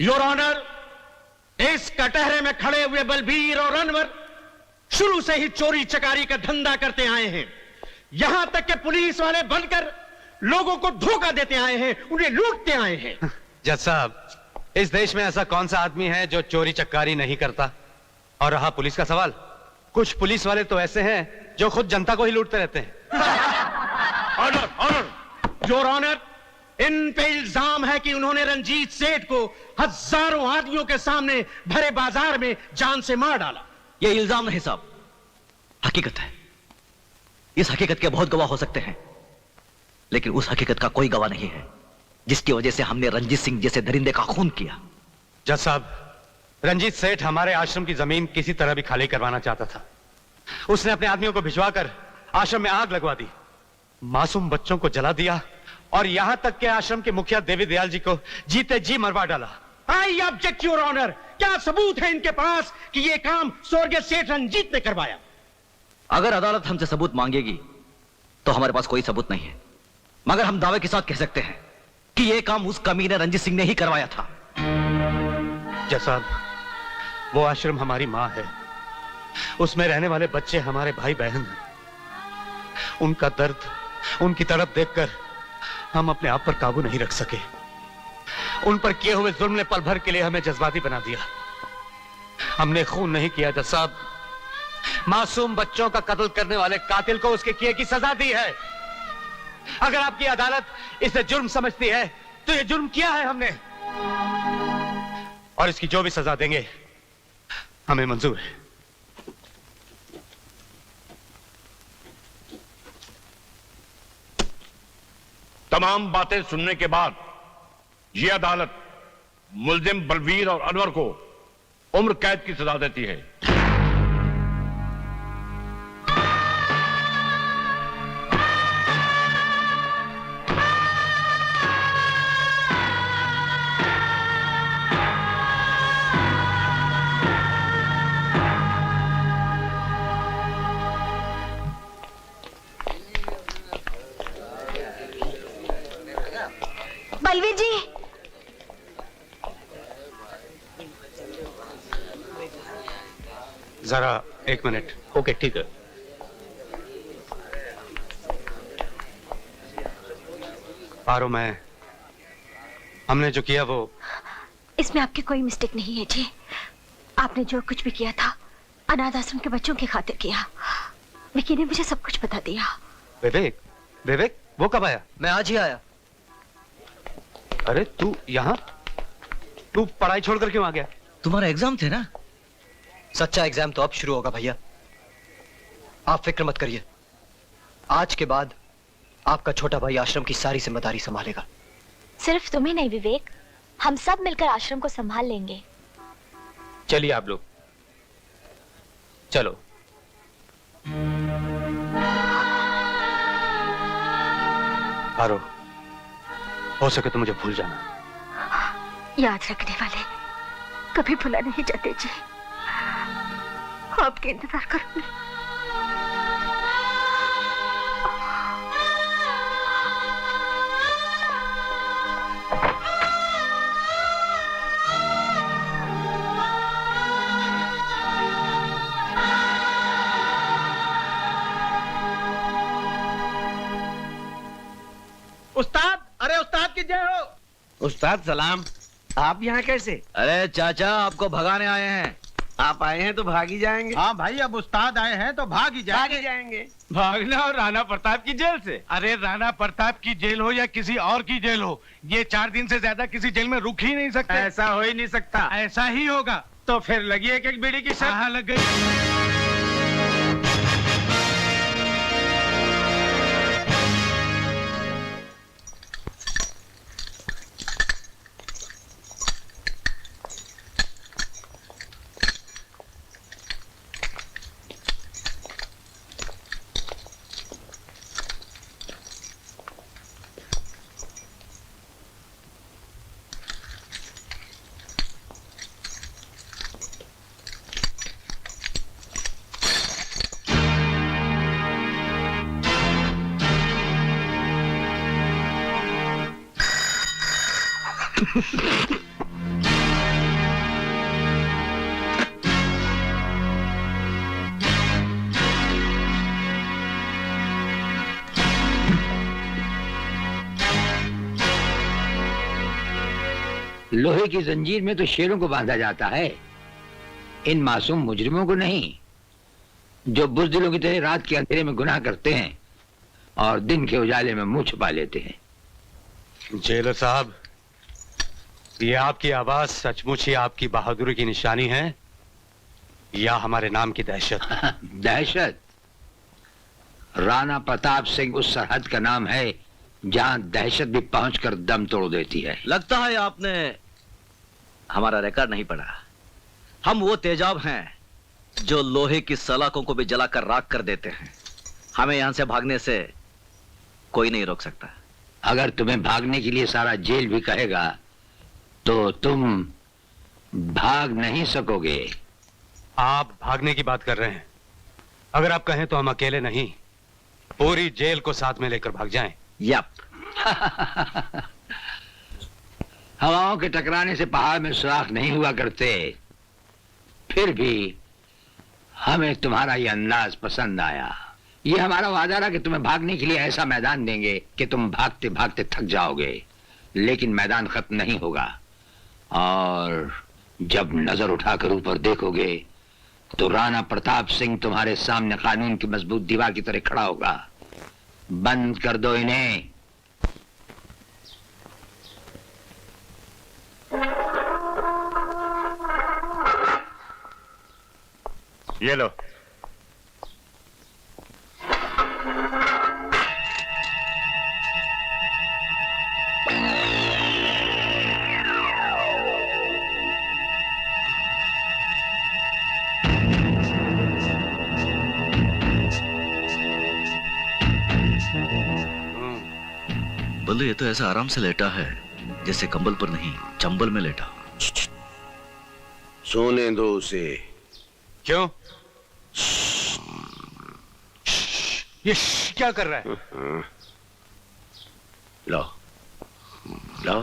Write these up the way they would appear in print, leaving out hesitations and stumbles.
Your honour, इस कटहरे में खड़े हुए बलबीर और अनवर शुरू से ही चोरी चकारी का धंधा करते आए हैं। यहां तक कि पुलिस वाले बनकर लोगों को धोखा देते आए हैं, उन्हें लूटते आए हैं। जज साहब, इस देश में ऐसा कौन सा आदमी है जो चोरी चकारी नहीं करता? और रहा पुलिस का सवाल, कुछ पुलिस वाले तो ऐसे हैं जो खुद जनता को ही लूटते रहते हैं। ऑनर, ऑनर, योर ऑनर, इन पे इल्जाम है कि उन्होंने रंजीत सेठ को हजारों आदमियों के सामने भरे बाजार में जान से मार डाला। यह इल्जाम नहीं साहब, हकीकत है। इस हकीकत के बहुत गवाह हो सकते हैं, लेकिन उस हकीकत का कोई गवाह नहीं है जिसकी वजह से हमने रंजीत सिंह जैसे दरिंदे का खून किया। जज साहब, रंजीत सेठ हमारे आश्रम की जमीन किसी तरह भी खाली करवाना चाहता था। उसने अपने आदमियों को भिजवाकर आश्रम में आग लगवा दी, मासूम बच्चों को जला दिया और यहां तक के आश्रम के मुखिया देवी दयाल जी को जीते जी मरवा डाला। आई ऑब्जेक्ट योर ऑनर, क्या सबूत है इनके पास कि यह काम स्वर्गीय सेठ रंजीत ने करवाया? अगर अदालत हमसे सबूत मांगेगी तो हमारे पास कोई सबूत नहीं है, मगर हम दावे के साथ कह सकते हैं कि यह काम उस कमीने रंजीत सिंह ने ही करवाया था। जज साहब, वो आश्रम हमारी मां है, उसमें रहने वाले बच्चे हमारे भाई बहन हैं। उनका दर्द, उनकी तड़प देखकर हम अपने आप पर काबू नहीं रख सके। उन पर किए हुए जुल्म ने पल भर के लिए हमें जज्बाती बना दिया। हमने खून नहीं किया जज साहब, मासूम बच्चों का कत्ल करने वाले कातिल को उसके किए की सजा दी है। अगर आपकी अदालत इसे जुर्म समझती है तो यह जुर्म किया है हमने, और इसकी जो भी सजा देंगे हमें मंजूर है। तमाम बातें सुनने के बाद यह अदालत मुल्जिम बलवीर और अनवर को उम्र कैद की सजा देती है। बलवीर जी, जरा एक मिनट। ओके, ठीक है। पारो, हमने जो किया वो... इसमें आपकी कोई मिस्टेक नहीं है जी। आपने जो कुछ भी किया था अनाथ आश्रम के बच्चों की खातिर किया। विकी ने मुझे सब कुछ बता दिया। विवेक, विवेक वो कब आया? मैं आज ही आया। अरे तू यहाँ? तू पढ़ाई छोड़कर क्यों आ गया? तुम्हारा एग्जाम थे ना? सच्चा एग्जाम तो अब शुरू होगा भैया, आप फिक्र मत करिए। आज के बाद आपका छोटा भाई आश्रम की सारी जिम्मेदारी संभालेगा। सिर्फ तुम्हें नहीं विवेक, हम सब मिलकर आश्रम को संभाल लेंगे। चलिए आप लोग, चलो। पारो, हो सके तो मुझे भूल जाना। याद रखने वाले कभी भुला नहीं जाते जी। आपके इंतजार करूंगी। उस्ताद, अरे उस्ताद की जय हो। उस्ताद सलाम। आप यहाँ कैसे? अरे चाचा, आपको भगाने आए हैं। आप आए हैं तो भाग ही जाएंगे। हाँ भाई, अब उस्ताद आए हैं तो भाग ही जाएंगे। भागना और राणा प्रताप की जेल से? अरे राणा प्रताप की जेल हो या किसी और की जेल हो, ये 4 दिन से ज्यादा किसी जेल में रुक ही नहीं सकते। ऐसा हो ही नहीं सकता। ऐसा ही होगा। तो फिर लगी एक बीड़ी की शर्त। हाँ, लग गई। लोहे की जंजीर में तो शेरों को बांधा जाता है, इन मासूम मुजरिमों को नहीं, जो बुज़दिलों की तरह रात के अंधेरे में गुनाह करते हैं और दिन के उजाले में मुंह छुपा लेते हैं। जेलर साहब, ये आपकी आवाज सचमुच ही आपकी बहादुरी की निशानी है या हमारे नाम की दहशत? दहशत? राणा प्रताप सिंह उस सरहद का नाम है जहां दहशत भी पहुंचकर दम तोड़ देती है। लगता है आपने हमारा रिकॉर्ड नहीं पढ़ा। हम वो तेजाब हैं जो लोहे की सलाखों को भी जलाकर राख कर देते हैं। हमें यहां से भागने से कोई नहीं रोक सकता। अगर तुम्हें भागने के लिए सारा जेल भी कहेगा तो तुम भाग नहीं सकोगे। आप भागने की बात कर रहे हैं? अगर आप कहें तो हम अकेले नहीं, पूरी जेल को साथ में लेकर भाग जाएं। यप। हवाओं के टकराने से पहाड़ में सुराख नहीं हुआ करते, फिर भी हमें तुम्हारा ये अंदाज पसंद आया। ये हमारा वादा रहा कि तुम्हें भागने के लिए ऐसा मैदान देंगे कि तुम भागते भागते थक जाओगे, लेकिन मैदान खत्म नहीं होगा। और जब नजर उठाकर ऊपर देखोगे तो राणा प्रताप सिंह तुम्हारे सामने कानून की मजबूत दीवार की तरह खड़ा होगा। बंद कर दो इन्हें। ये लो। बल्लू, ये तो ऐसा आराम से लेटा है जैसे कंबल पर नहीं, चंबल में लेटा। सोने दो उसे। क्यों? ये क्या कर रहा है? लो लो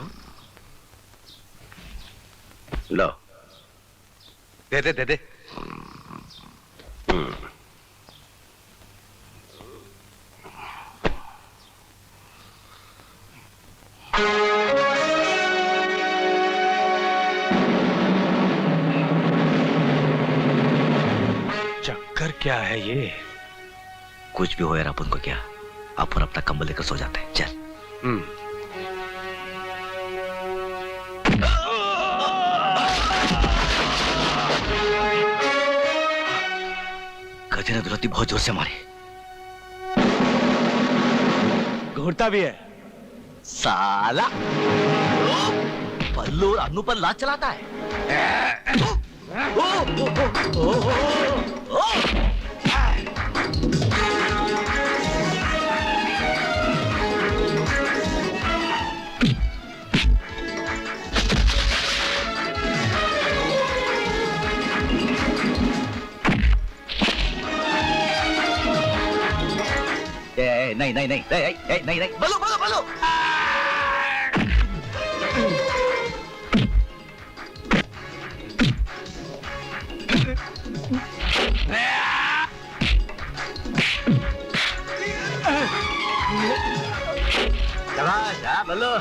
लो। दे दे दे दे। चक्कर क्या है ये? कुछ भी हो यार, अपन को क्या, अपन अपना कंबल लेकर सो जाते हैं। चल। गधे ने दुलहती बहुत जोर से मारी। घूरता भी है साला। पल्लू और अन्नू पर लात चलाता है। नहीं नहीं नहीं नहीं नहीं नहीं, बल्लू बल्लू बल्लू। शाबाश बल्लू।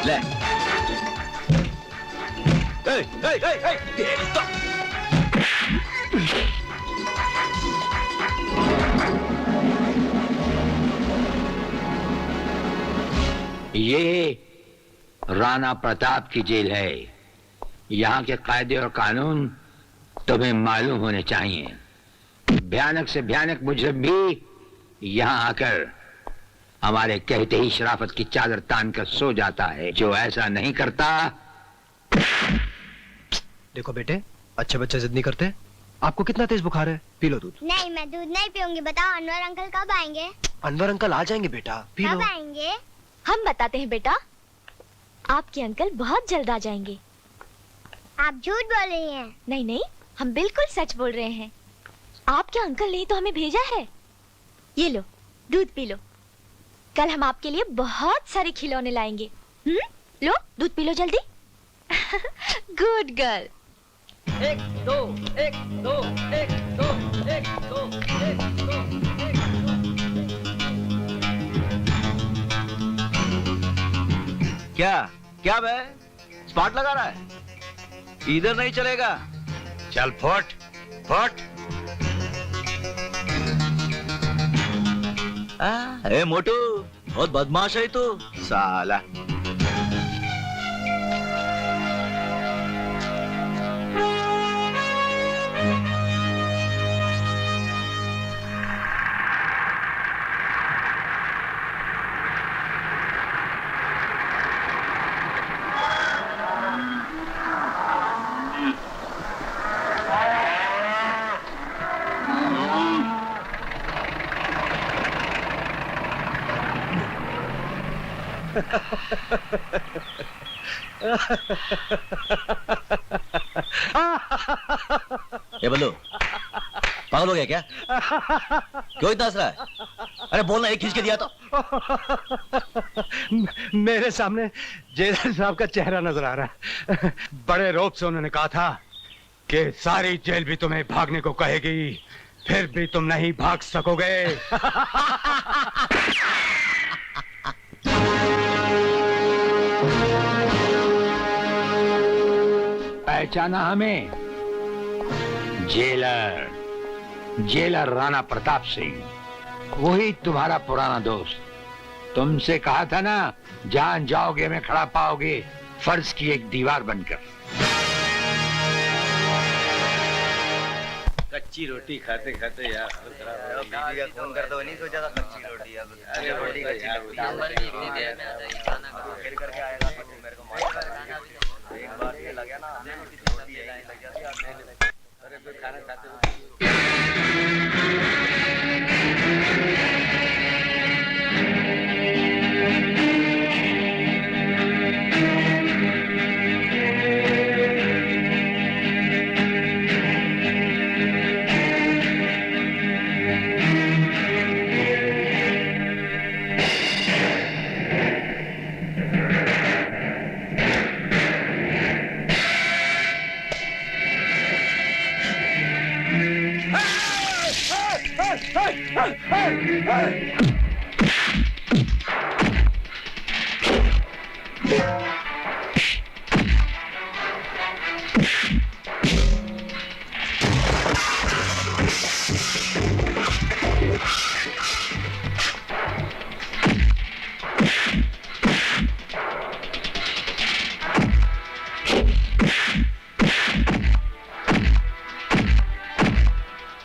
ले। ये राणा प्रताप की जेल है। यहाँ के कायदे और कानून तुम्हें मालूम होने चाहिए। भयानक से भयानक मुजरिम भी यहाँ आकर हमारे कहते ही शराफत की चादर तान कर सो जाता है। जो ऐसा नहीं करता। देखो बेटे, अच्छे बच्चे जिद नहीं करते। आपको कितना तेज बुखार है? पी लो दूध। नहीं, मैं दूध नहीं पीऊंगी। बताओ अनवर अंकल कब आएंगे? अनवर अंकल आ जाएंगे बेटा, पी लो। कब आएंगे? हम बताते हैं बेटा, आपके अंकल बहुत जल्द आ जाएंगे। आप झूठ बोल रही हैं। नहीं नहीं, हम बिल्कुल सच बोल रहे हैं। आपके अंकल ने तो हमें भेजा है। ये लो, दूध पी लो। कल हम आपके लिए बहुत सारे खिलौने लाएंगे। लो, दूध पी लो जल्दी। Good girl. 1 2 1 2 1 2 1 2 1 2 क्या क्या बे, स्पॉट लगा रहा है? इधर नहीं चलेगा। चल फुट फुट। ए मोटू, बहुत बदमाश है तू साला। ये बल्लू, पागल हो गया क्या? क्यों इतना हंस रहा है? अरे बोलना, एक खींच के दिया तो। मेरे सामने जेलर साहब का चेहरा नजर आ रहा है। बड़े रौब से उन्होंने कहा था कि सारी जेल भी तुम्हें भागने को कहेगी, फिर भी तुम नहीं भाग सकोगे। पहचाना हमें? जेलर, जेलर राणा प्रताप सिंह, वही तुम्हारा पुराना दोस्त। तुमसे कहा था ना, जान जाओगे में खड़ा पाओगे फर्ज की एक दीवार बनकर। कच्ची रोटी खाते खाते यार फोन कर दो, नहीं सोचा था कच्ची रोटी करके आएगा मेरे को एक बार ये लगा ना, अरे फिर खाना खाते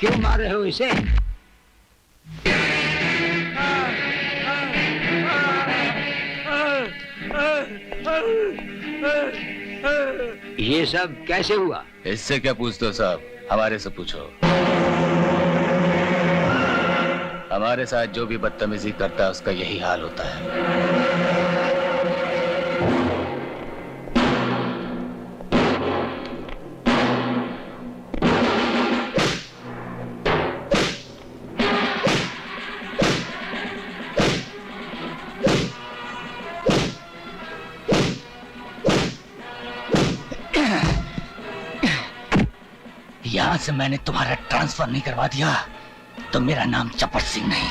क्यों मार रहे हो इसे? ये सब कैसे हुआ? इससे क्या पूछते हो साहब, हमारे से पूछो। हमारे साथ जो भी बदतमीजी करता है उसका यही हाल होता है। यहां से मैंने तुम्हारा ट्रांसफर नहीं करवा दिया तो मेरा नाम चपट सिंह नहीं।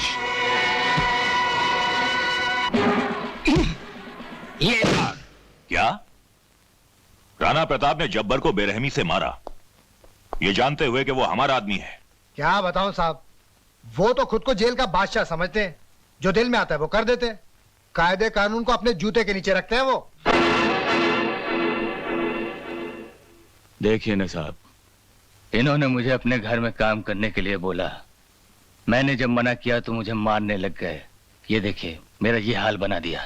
ये क्या? राणा प्रताप ने जब्बर को बेरहमी से मारा, ये जानते हुए कि वो हमारा आदमी है। क्या बताऊं साहब, वो तो खुद को जेल का बादशाह समझते हैं, जो दिल में आता है वो कर देते हैं। कायदे कानून को अपने जूते के नीचे रखते हैं वो। देखिए ना साहब, इन्होंने मुझे अपने घर में काम करने के लिए बोला, मैंने जब मना किया तो मुझे मारने लग गए। ये देखिए मेरा ये हाल बना दिया।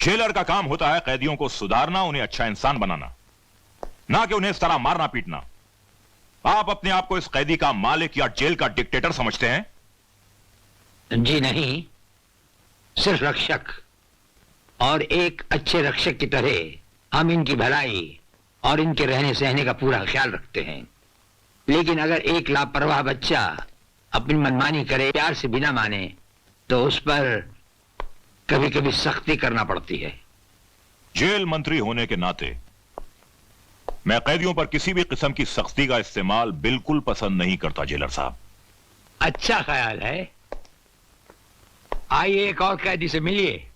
जेलर का काम होता है कैदियों को सुधारना, उन्हें अच्छा इंसान बनाना, ना कि उन्हें इस तरह मारना पीटना। आप अपने आप को इस कैदी का मालिक या जेल का डिक्टेटर समझते हैं? जी नहीं, सिर्फ रक्षक, और एक अच्छे रक्षक की तरह हम इनकी भलाई और इनके रहने सहने का पूरा ख्याल रखते हैं। लेकिन अगर एक लापरवाह बच्चा अपनी मनमानी करे, प्यार से बिना माने, तो उस पर कभी कभी सख्ती करना पड़ती है। जेल मंत्री होने के नाते मैं कैदियों पर किसी भी किस्म की सख्ती का इस्तेमाल बिल्कुल पसंद नहीं करता जेलर साहब। अच्छा ख्याल है। आइए एक और कैदी से मिलिए,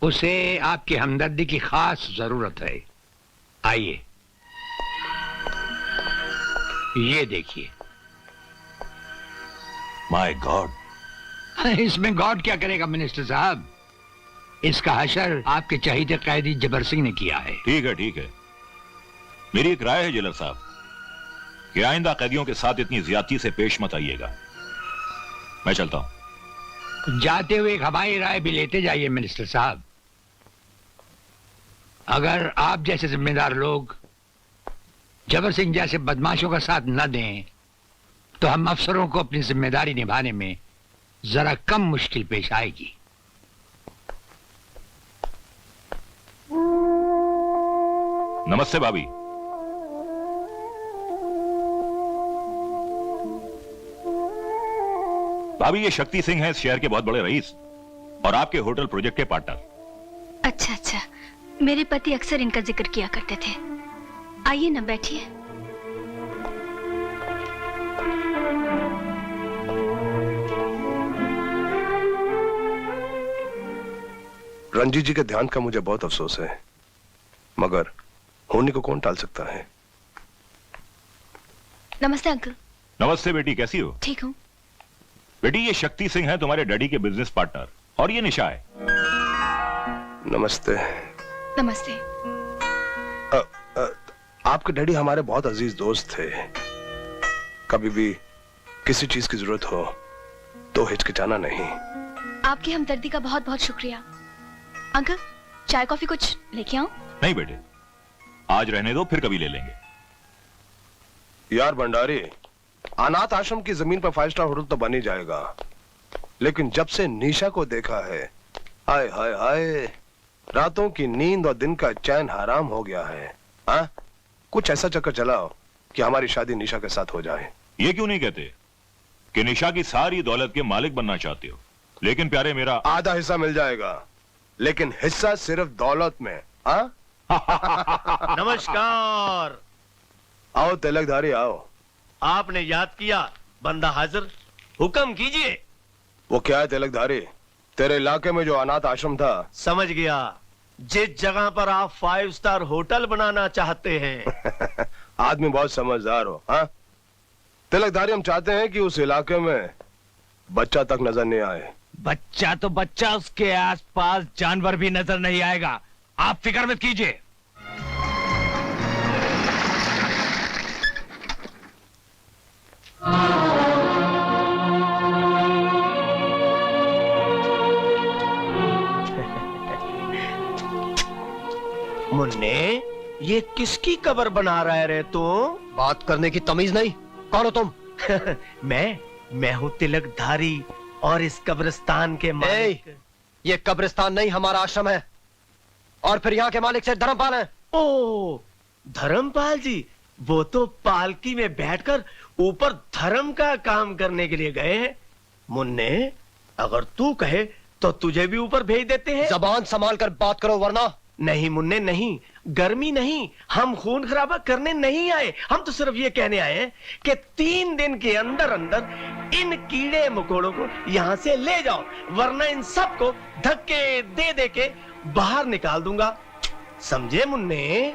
उसे आपकी हमदर्दी की खास जरूरत है। आइए, ये देखिए। माय गॉड, इसमें गॉड क्या करेगा मिनिस्टर साहब? इसका हशर आपके चहीते कैदी जबर सिंह ने किया है। ठीक है ठीक है, मेरी एक राय है जेलर साहब कि आइंदा कैदियों के साथ इतनी ज्यादती से पेश मत आइएगा। मैं चलता हूं। जाते हुए एक हवाई राय भी लेते जाइए मिनिस्टर साहब। अगर आप जैसे जिम्मेदार लोग जबर सिंह जैसे बदमाशों का साथ न दें तो हम अफसरों को अपनी जिम्मेदारी निभाने में जरा कम मुश्किल पेश आएगी। नमस्ते भाभी। भाभी, ये शक्ति सिंह है इस शहर के बहुत बड़े रईस और आपके होटल प्रोजेक्ट के पार्टनर। अच्छा अच्छा, मेरे पति अक्सर इनका जिक्र किया करते थे। आइए ना, बैठिए। रंजीत जी के ध्यान का मुझे बहुत अफसोस है, मगर होने को कौन टाल सकता है। नमस्ते अंकल। नमस्ते बेटी, कैसी हो? ठीक हूँ। बेटी, ये शक्ति सिंह है तुम्हारे डैडी के बिजनेस पार्टनर, और ये निशा है। नमस्ते। नमस्ते। आपके डैडी हमारे बहुत अजीज दोस्त थे। कभी भी किसी चीज की जरूरत हो तो हिचकिचाना नहीं। आपकी हमदर्दी का बहुत बहुत शुक्रिया। अंकल, चाय कॉफी कुछ लेके आऊं? नहीं बेटे, आज रहने दो, फिर कभी ले लेंगे। यार भंडारी, अनाथ आश्रम की जमीन पर 5 स्टार होटल तो बन ही जाएगा, लेकिन जब से निशा को देखा है, हाय हाय हाय, रातों की नींद और दिन का चैन हराम हो गया है। हाँ, कुछ ऐसा चक्कर चलाओ कि हमारी शादी निशा के साथ हो जाए। ये क्यों नहीं कहते कि निशा की सारी दौलत के मालिक बनना चाहते हो, लेकिन प्यारे मेरा आधा हिस्सा मिल जाएगा, लेकिन हिस्सा सिर्फ दौलत में। हाँ? नमस्कार। आओ तिलकधारी आओ। आपने याद किया, बंदा हाजिर, हुक्म कीजिए। वो क्या है तिलकधारी, तेरे इलाके में जो अनाथ आश्रम था? समझ गया, जिस जगह पर आप 5 स्टार होटल बनाना चाहते हैं। आदमी बहुत समझदार हो। हाँ तिलकधारी, हम चाहते हैं कि उस इलाके में बच्चा तक नजर नहीं आए। बच्चा तो बच्चा, उसके आसपास जानवर भी नजर नहीं आएगा, आप फिक्र मत कीजिए। मुन्ने, ये किसकी कब्र बना रहा है रे तू? बात करने की तमीज नहीं। कौन हो तुम? मैं हूँ तिलकधारी और इस कब्रिस्तान के मालिक। ये कब्रिस्तान नहीं, हमारा आश्रम है। और फिर यहाँ के मालिक से धर्मपाल हैं। ओ, धर्मपाल जी, वो तो पालकी में बैठकर ऊपर धर्म का काम करने के लिए गए हैं। मुन्ने, अगर तू कहे तो तुझे भी ऊपर भेज देते हैं। जबान संभाल कर बात करो, वरना। नहीं मुन्ने नहीं, गर्मी नहीं, हम खून खराबा करने नहीं आए। हम तो सिर्फ ये कहने आए हैं कि 3 दिन के अंदर अंदर इन कीड़े मकोड़ों को यहाँ से ले जाओ, वरना इन सबको धक्के दे दे के बाहर निकाल दूंगा। समझे मुन्ने?